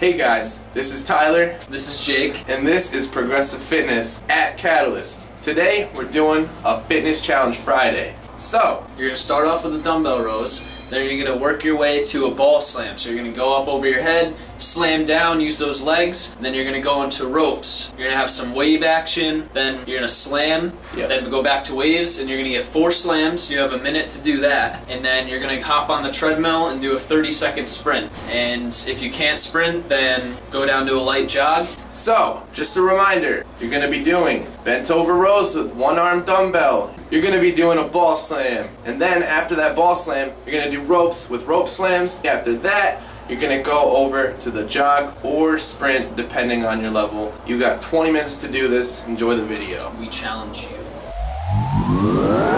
Hey guys, this is Tyler, This is Jake. and this is Progressive Fitness at Catalyst. Today we're doing a Fitness Challenge Friday. So, You're going to start off with a dumbbell rows, then you're going to work your way to a ball slam. So you're going to go up over your head, slam down, use those legs, and then you're going to go into ropes. You're going to have some wave action, then you're going to slam, then go back to waves, and you're going to get 4 slams. You have a minute to do that, and then you're going to hop on the treadmill and do a 30-second sprint. And if you can't sprint, then go down to a light jog. just a reminder, you're going to be doing bent over rows with one arm dumbbell. You're going to be doing a ball slam. And then after that ball slam, you're going to do ropes with rope slams. After that, you're going to go over to the jog or sprint depending on your level. You got 20 minutes to do this. Enjoy the video. We challenge you.